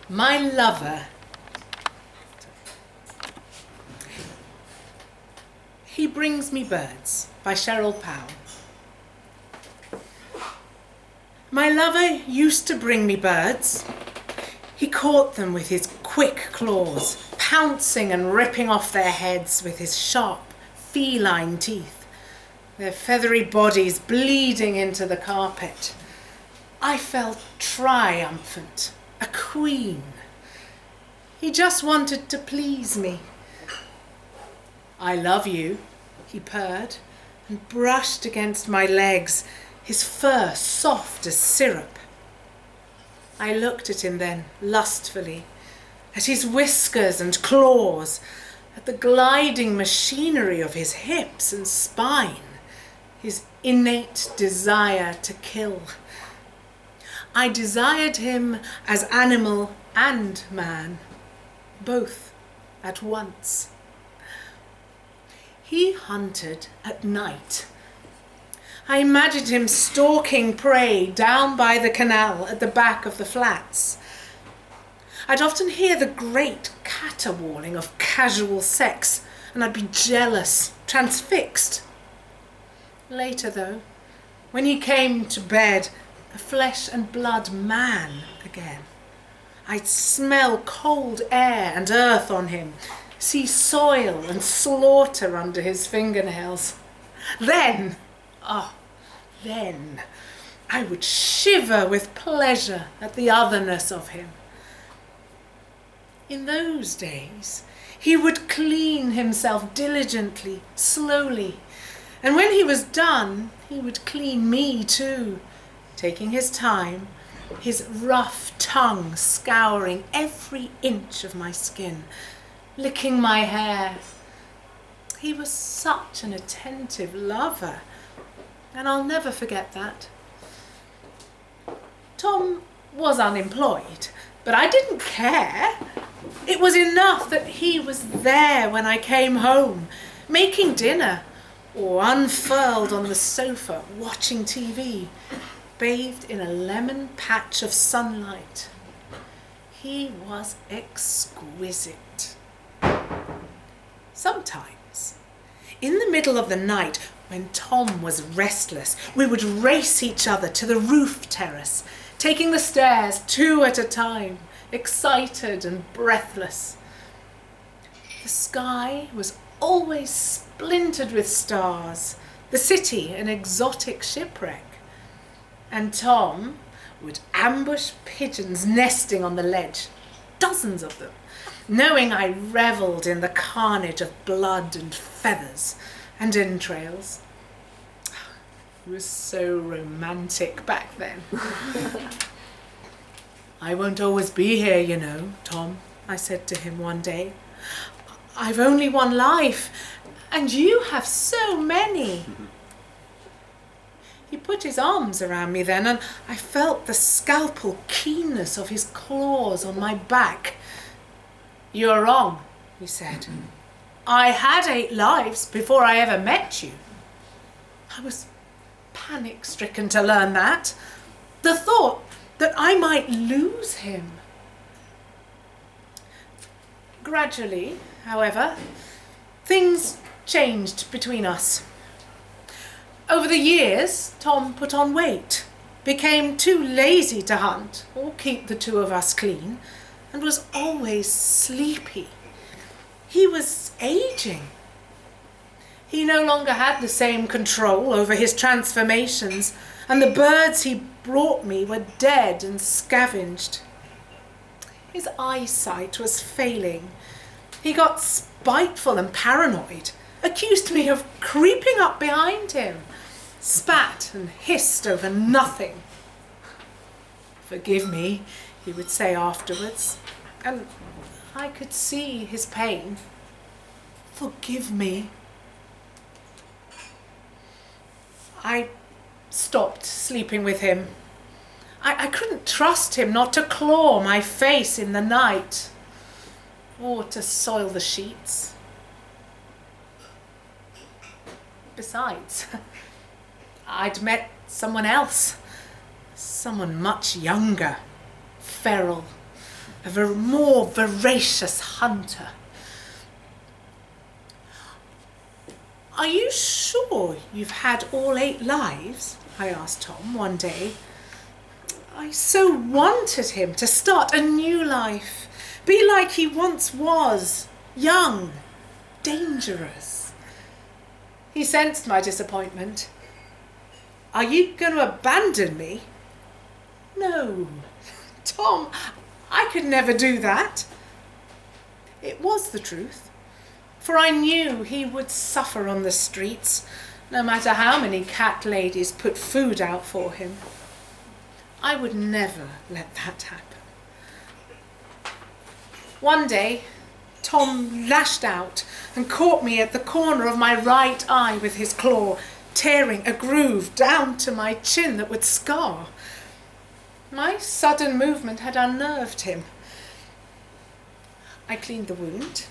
My lover. He Brings Me Birds by Cheryl Powell. My lover used to bring me birds. He caught them with his quick claws, pouncing and ripping off their heads with his sharp, feline teeth, their feathery bodies bleeding into the carpet. I felt triumphant, a queen. He just wanted to please me. I love you, he purred, and brushed against my legs, his fur soft as syrup. I looked at him then, lustfully, at his whiskers and claws, at the gliding machinery of his hips and spine, his innate desire to kill. I desired him as animal and man, both at once. He hunted at night. I imagined him stalking prey down by the canal at the back of the flats. I'd often hear the great caterwauling of casual sex, and I'd be jealous, transfixed. Later, though, when he came to bed, a flesh and blood man again, I'd smell cold air and earth on him, see soil and slaughter under his fingernails. Then I would shiver with pleasure at the otherness of him. In those days, he would clean himself diligently, slowly, and when he was done, he would clean me too, taking his time, his rough tongue scouring every inch of my skin, licking my hair. He was such an attentive lover, and I'll never forget that. Tom was unemployed, but I didn't care. It was enough that he was there when I came home, making dinner, or unfurled on the sofa, watching TV, bathed in a lemon patch of sunlight. He was exquisite. Sometimes, in the middle of the night, when Tom was restless, we would race each other to the roof terrace, taking the stairs 2 at a time, excited and breathless. The sky was always splintered with stars, the city an exotic shipwreck. And Tom would ambush pigeons nesting on the ledge, dozens of them, knowing I revelled in the carnage of blood and feathers and entrails. It was so romantic back then. I won't always be here, you know, Tom, I said to him one day. I've only one life, and you have so many. He put his arms around me then, and I felt the scalpel keenness of his claws on my back. You're wrong, he said. I had 8 lives before I ever met you. I was panic-stricken to learn that. The thought that I might lose him. Gradually, however, things changed between us. Over the years, Tom put on weight, became too lazy to hunt or keep the 2 of us clean, and was always sleepy. He was aging. He no longer had the same control over his transformations, and the birds he brought me were dead and scavenged. His eyesight was failing. He got spiteful and paranoid, accused me of creeping up behind him, spat and hissed over nothing. Forgive me, he would say afterwards, and I could see his pain. Forgive me. I stopped sleeping with him. I couldn't trust him not to claw my face in the night or to soil the sheets. Besides, I'd met someone else, someone much younger, feral, a more voracious hunter. "Are you sure you've had all 8 lives?" I asked Tom one day. I so wanted him to start a new life, be like he once was, young, dangerous. He sensed my disappointment. "Are you going to abandon me?" "No, Tom, I could never do that." It was the truth, for I knew he would suffer on the streets, no matter how many cat ladies put food out for him. I would never let that happen. One day, Tom lashed out and caught me at the corner of my right eye with his claw, tearing a groove down to my chin that would scar. My sudden movement had unnerved him. I cleaned the wound,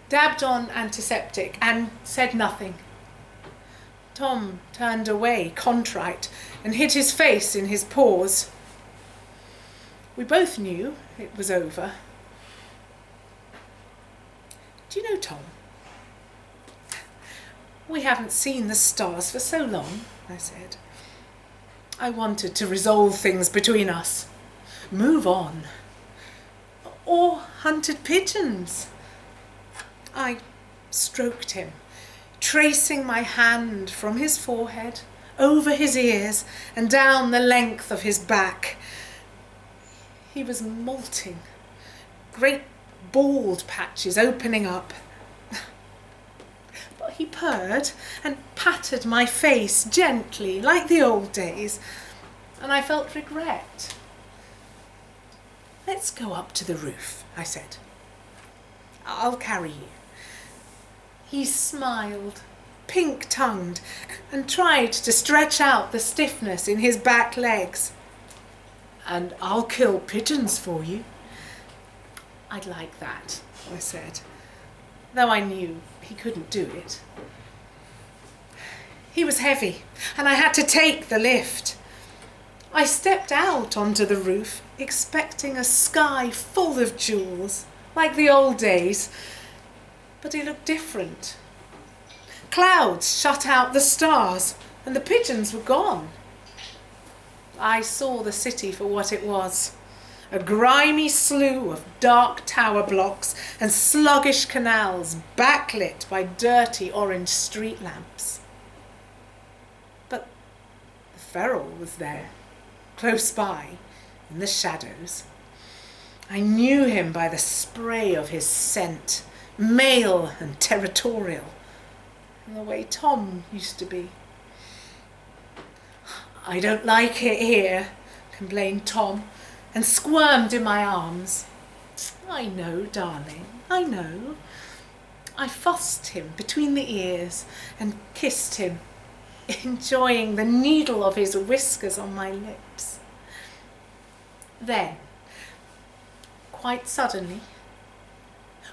dabbed on antiseptic, and said nothing. Tom turned away, contrite, and hid his face in his paws. We both knew it was over. "Do you know, Tom, we haven't seen the stars for so long," I said. I wanted to resolve things between us, move on. "Or hunted pigeons." I stroked him, tracing my hand from his forehead, over his ears, and down the length of his back. He was molting, great bald patches opening up. But he purred and patted my face gently, like the old days, and I felt regret. "Let's go up to the roof," I said. "I'll carry you." He smiled, pink-tongued, and tried to stretch out the stiffness in his back legs. "And I'll kill pigeons for you." "I'd like that," I said, though I knew he couldn't do it. He was heavy, and I had to take the lift. I stepped out onto the roof, expecting a sky full of jewels, like the old days, but it looked different. Clouds shut out the stars, and the pigeons were gone. I saw the city for what it was, a grimy slough of dark tower blocks and sluggish canals backlit by dirty orange street lamps. But the feral was there, close by, in the shadows. I knew him by the spray of his scent, male and territorial, and the way Tom used to be. "I don't like it here," complained Tom, and squirmed in my arms. "I know, darling, I know." I fussed him between the ears and kissed him, enjoying the needle of his whiskers on my lips. Then, quite suddenly,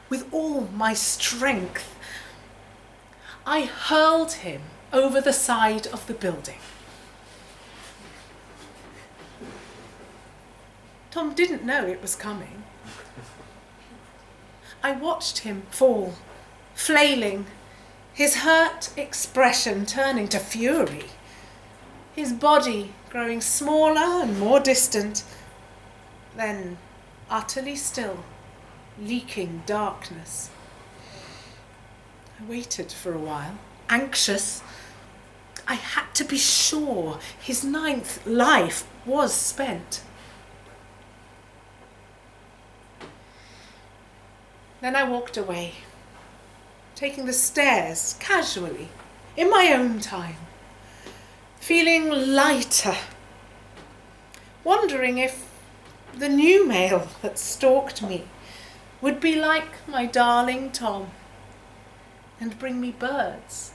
with all my strength, I hurled him over the side of the building. Tom didn't know it was coming. I watched him fall, flailing, his hurt expression turning to fury, his body growing smaller and more distant, then utterly still, leaking darkness. I waited for a while, anxious. I had to be sure his 9th life was spent. Then I walked away, taking the stairs casually, in my own time, feeling lighter, wondering if the new male that stalked me would be like my darling Tom and bring me birds